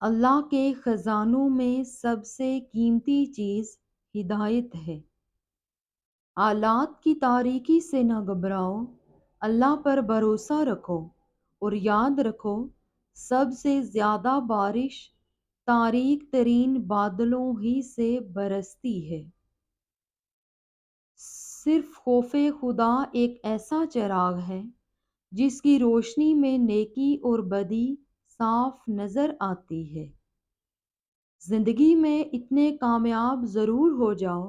اللہ کے خزانوں میں سب سے قیمتی چیز ہدایت ہے۔ حالات کی تاریکی سے نہ گھبراؤ، اللہ پر بھروسہ رکھو اور یاد رکھو سب سے زیادہ بارش تاریک ترین بادلوں ہی سے برستی ہے۔ صرف خوف خدا ایک ایسا چراغ ہے جس کی روشنی میں نیکی اور بدی صاف نظر آتی ہے۔ زندگی میں اتنے کامیاب ضرور ہو جاؤ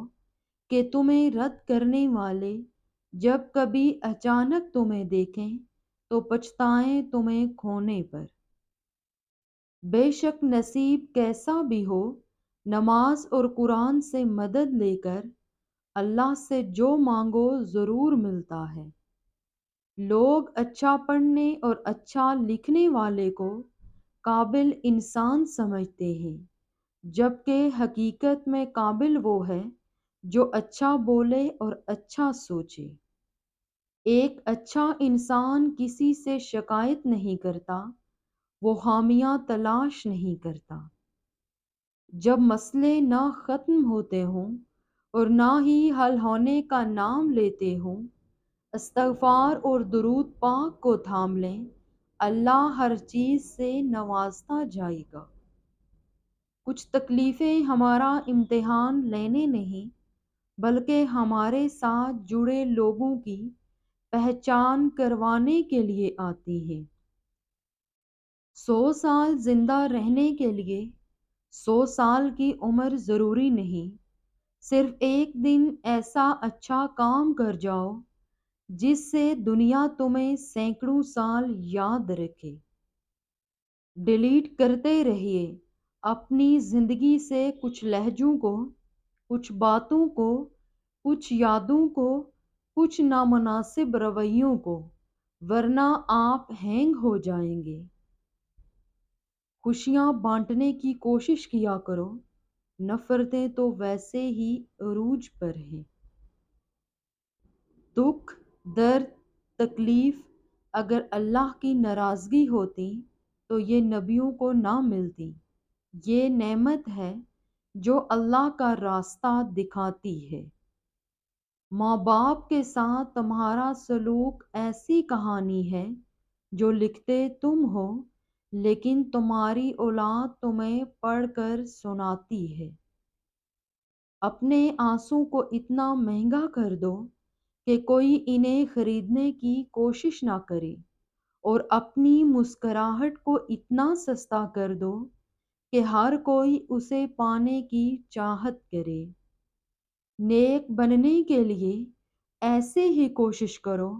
کہ تمہیں رد کرنے والے جب کبھی اچانک تمہیں دیکھیں تو پچھتائیں تمہیں کھونے پر۔ بے شک نصیب کیسا بھی ہو، نماز اور قرآن سے مدد لے کر اللہ سے جو مانگو ضرور ملتا ہے۔ لوگ اچھا پڑھنے اور اچھا لکھنے والے کو قابل انسان سمجھتے ہیں، جبکہ حقیقت میں قابل وہ ہے جو اچھا بولے اور اچھا سوچے۔ ایک اچھا انسان کسی سے شکایت نہیں کرتا، وہ خامیاں تلاش نہیں کرتا۔ جب مسئلے نہ ختم ہوتے ہوں اور نہ ہی حل ہونے کا نام لیتے ہوں، استغفار اور درود پاک کو تھام لیں، اللہ ہر چیز سے نوازتا جائے گا۔ کچھ تکلیفیں ہمارا امتحان لینے نہیں بلکہ ہمارے ساتھ جڑے لوگوں کی پہچان کروانے کے لیے آتی ہیں۔ 100 سال زندہ رہنے کے لیے 100 سال کی عمر ضروری نہیں، صرف ایک دن ایسا اچھا کام کر جاؤ جس سے دنیا تمہیں سینکڑوں سال یاد رکھے۔ ڈیلیٹ کرتے رہیے اپنی زندگی سے کچھ لہجوں کو، کچھ باتوں کو، کچھ یادوں کو، کچھ نامناسب رویوں کو، ورنہ آپ ہینگ ہو جائیں گے۔ خوشیاں بانٹنے کی کوشش کیا کرو، نفرتیں تو ویسے ہی عروج پر ہیں۔ دکھ، درد، تکلیف اگر اللہ کی ناراضگی ہوتی تو یہ نبیوں کو نہ ملتی۔ یہ نعمت ہے جو اللہ کا راستہ دکھاتی ہے۔ ماں باپ کے ساتھ تمہارا سلوک ایسی کہانی ہے جو لکھتے تم ہو لیکن تمہاری اولاد تمہیں پڑھ کر سناتی ہے۔ اپنے آنسوں کو اتنا مہنگا کر دو کہ کوئی انہیں خریدنے کی کوشش نہ کرے، اور اپنی مسکراہٹ کو اتنا سستا کر دو کہ ہر کوئی اسے پانے کی چاہت کرے۔ نیک بننے کے لیے ایسے ہی کوشش کرو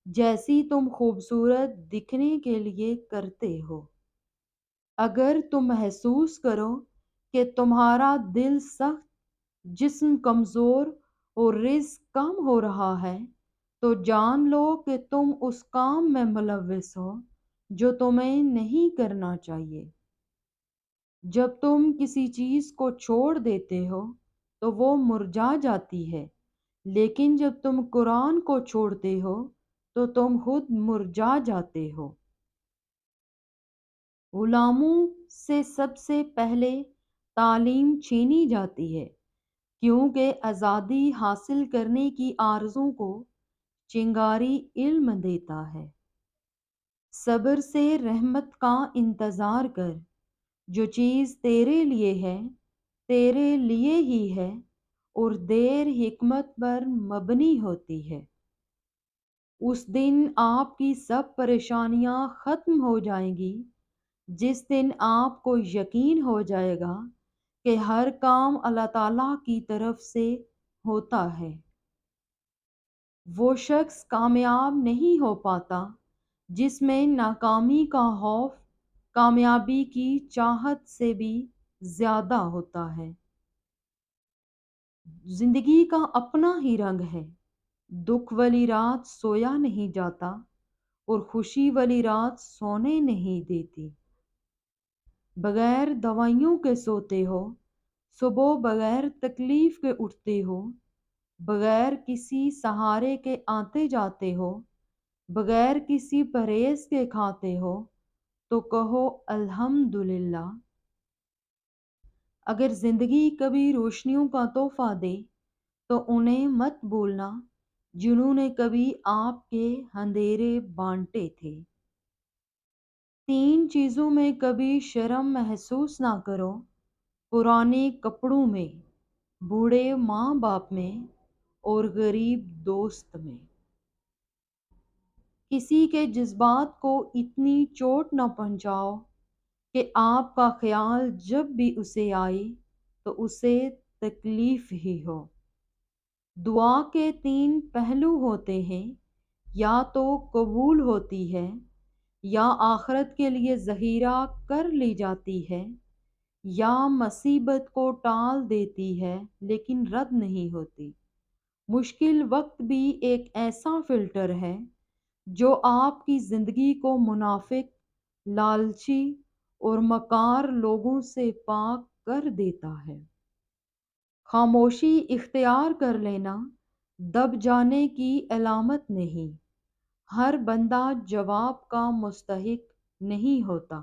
جیسی تم خوبصورت دکھنے کے لیے کرتے ہو۔ اگر تم محسوس کرو کہ تمہارا دل سخت، جسم کمزور اور رزق کم ہو رہا ہے تو جان لو کہ تم اس کام میں ملوث ہو جو تمہیں نہیں کرنا چاہیے۔ جب تم کسی چیز کو چھوڑ دیتے ہو تو وہ مرجھا جاتی ہے، لیکن جب تم قرآن کو چھوڑتے ہو تو تم خود مرجھا جاتے ہو۔ غلاموں سے سب سے پہلے تعلیم چھینی جاتی ہے، کیونکہ آزادی حاصل کرنے کی آرزو کو چنگاری علم دیتا ہے۔ صبر سے رحمت کا انتظار کر، جو چیز تیرے لیے ہے تیرے لیے ہی ہے اور دیر حکمت پر مبنی ہوتی ہے۔ اس دن آپ کی سب پریشانیاں ختم ہو جائیں گی، جس دن آپ کو یقین ہو جائے گا کہ ہر کام اللہ تعالیٰ کی طرف سے ہوتا ہے۔ وہ شخص کامیاب نہیں ہو پاتا جس میں ناکامی کا خوف کامیابی کی چاہت سے بھی زیادہ ہوتا ہے۔ زندگی کا اپنا ہی رنگ ہے، دکھ والی رات سویا نہیں جاتا اور خوشی والی رات سونے نہیں دیتی۔ بغیر دوائیوں کے سوتے ہو، صبح بغیر تکلیف کے اٹھتے ہو، بغیر کسی سہارے کے آتے جاتے ہو، بغیر کسی پرہیز کے کھاتے ہو، تو کہو الحمدللہ۔ اگر زندگی کبھی روشنیوں کا تحفہ دے تو انہیں مت بھولنا جنہوں نے کبھی آپ کے اندھیرے بانٹے تھے۔ 3 چیزوں میں کبھی شرم محسوس نہ کرو: پرانے کپڑوں میں، بوڑھے ماں باپ میں، اور غریب دوست میں۔ کسی کے جذبات کو اتنی چوٹ نہ پہنچاؤ کہ آپ کا خیال جب بھی اسے آئے تو اسے تکلیف ہی ہو۔ دعا کے 3 پہلو ہوتے ہیں: یا تو قبول ہوتی ہے، یا آخرت کے لیے ذخیرہ کر لی جاتی ہے، یا مصیبت کو ٹال دیتی ہے لیکن رد نہیں ہوتی۔ مشکل وقت بھی ایک ایسا فلٹر ہے جو آپ کی زندگی کو منافق، لالچی اور مکار لوگوں سے پاک کر دیتا ہے۔ خاموشی اختیار کر لینا دب جانے کی علامت نہیں۔ ہر بندہ جواب کا مستحق نہیں ہوتا۔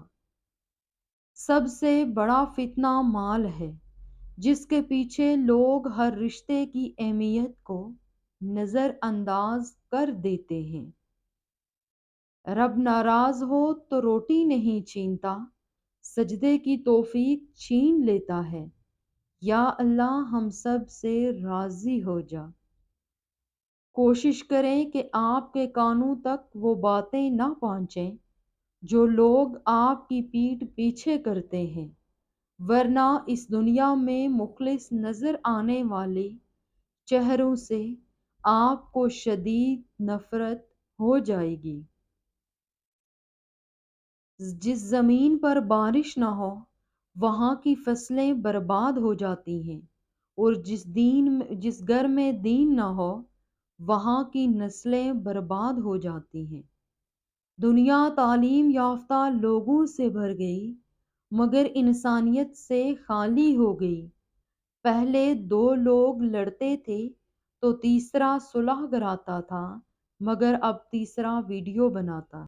سب سے بڑا فتنہ مال ہے، جس کے پیچھے لوگ ہر رشتے کی اہمیت کو نظر انداز کر دیتے ہیں۔ رب ناراض ہو تو روٹی نہیں چھینتا، سجدے کی توفیق چھین لیتا ہے۔ یا اللہ ہم سب سے راضی ہو جا۔ کوشش کریں کہ آپ کے کانوں تک وہ باتیں نہ پہنچیں جو لوگ آپ کی پیٹھ پیچھے کرتے ہیں، ورنہ اس دنیا میں مخلص نظر آنے والے چہروں سے آپ کو شدید نفرت ہو جائے گی۔ جس زمین پر بارش نہ ہو وہاں کی فصلیں برباد ہو جاتی ہیں، اور جس گھر میں دین نہ ہو وہاں کی نسلیں برباد ہو جاتی ہیں۔ دنیا تعلیم یافتہ لوگوں سے بھر گئی مگر انسانیت سے خالی ہو گئی۔ پہلے 2 لوگ لڑتے تھے تو تیسرا صلح کراتا تھا، مگر اب تیسرا ویڈیو بناتا ہے۔